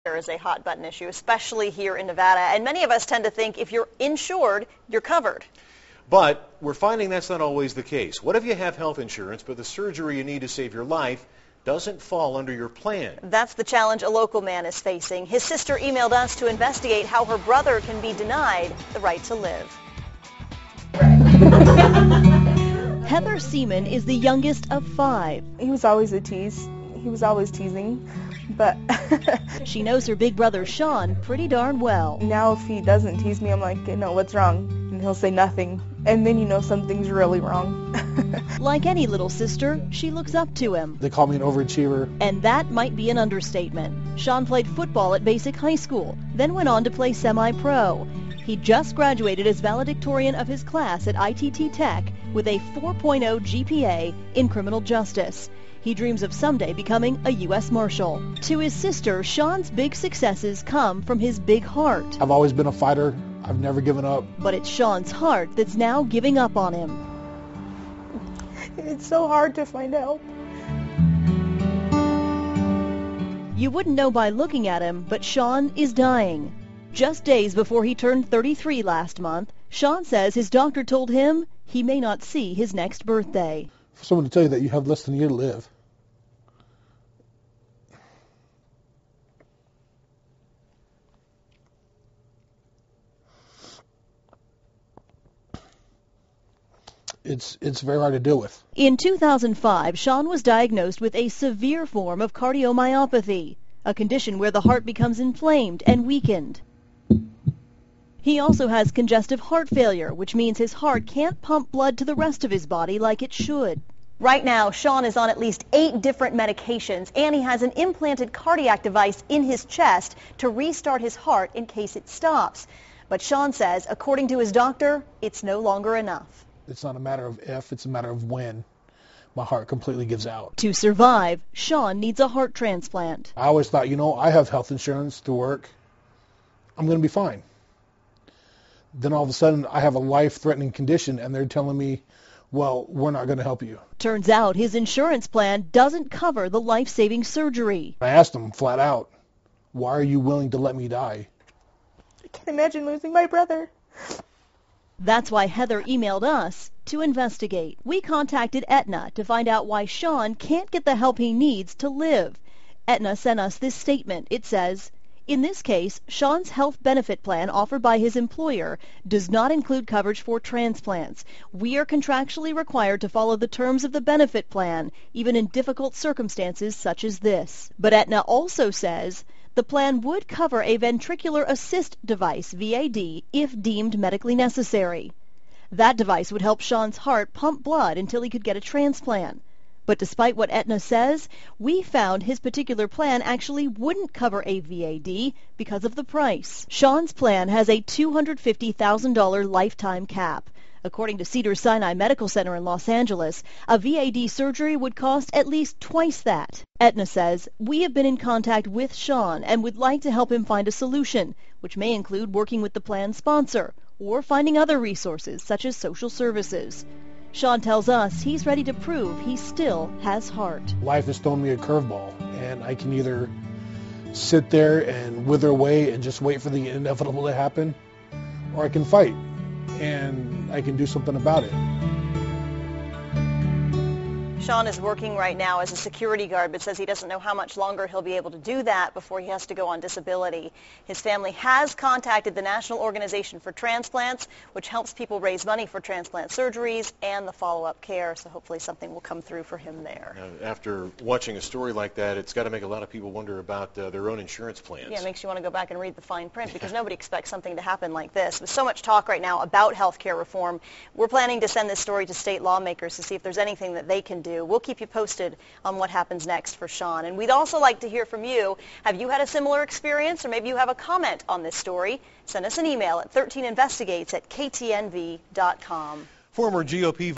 There is a hot button issue, especially here in Nevada, and many of us tend to think if you're insured, you're covered. But we're finding that's not always the case. What if you have health insurance, but the surgery you need to save your life doesn't fall under your plan? That's the challenge a local man is facing. His sister emailed us to investigate how her brother can be denied the right to live. Heather Seaman is the youngest of 5. He was always a tease. He was always teasing, but She knows her big brother Sean pretty darn well. now if he doesn't tease me, I'm like, no, what's wrong? And he'll say nothing. And then you know something's really wrong. Like any little sister, she looks up to him. They call me an overachiever. And that might be an understatement. Sean played football at basic high school, then went on to play semi-pro. He just graduated as valedictorian of his class at ITT Tech with a 4.0 GPA in criminal justice. He dreams of someday becoming a U.S. Marshal. To his sister, Sean's big successes come from his big heart. I've always been a fighter. I've never given up. But it's Sean's heart that's now giving up on him. It's so hard to find help. You wouldn't know by looking at him, but Sean is dying. Just days before he turned 33 last month, Sean says his doctor told him he may not see his next birthday. For someone to tell you that you have less than a year to live. It's very hard to deal with. In 2005, Sean was diagnosed with a severe form of cardiomyopathy, a condition where the heart becomes inflamed and weakened. He also has congestive heart failure, which means his heart can't pump blood to the rest of his body like it should. Right now, Sean is on at least 8 different medications, and he has an implanted cardiac device in his chest to restart his heart in case it stops. But Sean says, according to his doctor, it's no longer enough. It's not a matter of if, it's a matter of when my heart completely gives out. To survive, Sean needs a heart transplant. I always thought, I have health insurance to work. I'm going to be fine. Then all of a sudden, I have a life-threatening condition, and they're telling me, well, we're not going to help you. Turns out his insurance plan doesn't cover the life-saving surgery. I asked him flat out, why are you willing to let me die? I can't imagine losing my brother. That's why Heather emailed us to investigate. We contacted Aetna to find out why Sean can't get the help he needs to live. Aetna sent us this statement. It says, in this case, Sean's health benefit plan offered by his employer does not include coverage for transplants. We are contractually required to follow the terms of the benefit plan, even in difficult circumstances such as this. But Aetna also says the plan would cover a ventricular assist device, VAD, if deemed medically necessary. That device would help Sean's heart pump blood until he could get a transplant. But despite what Aetna says, we found his particular plan actually wouldn't cover a VAD because of the price. Sean's plan has a $250,000 lifetime cap. According to Cedars-Sinai Medical Center in Los Angeles, a VAD surgery would cost at least twice that. Aetna says, we have been in contact with Sean and would like to help him find a solution, which may include working with the plan's sponsor or finding other resources such as social services. Sean tells us he's ready to prove he still has heart. Life has thrown me a curveball, and I can either sit there and wither away and just wait for the inevitable to happen, or I can fight, and I can do something about it. Sean is working right now as a security guard, but says he doesn't know how much longer he'll be able to do that before he has to go on disability. His family has contacted the National Organization for Transplants, which helps people raise money for transplant surgeries and the follow-up care, so hopefully something will come through for him there. After watching a story like that, it's got to make a lot of people wonder about their own insurance plans. Yeah, it makes you want to go back and read the fine print because nobody expects something to happen like this. With so much talk right now about health care reform, we're planning to send this story to state lawmakers to see if there's anything that they can do. We'll keep you posted on what happens next for Sean. And we'd also like to hear from you. Have you had a similar experience, or maybe you have a comment on this story? Send us an email at 13investigates@ktnv.com. Former GOP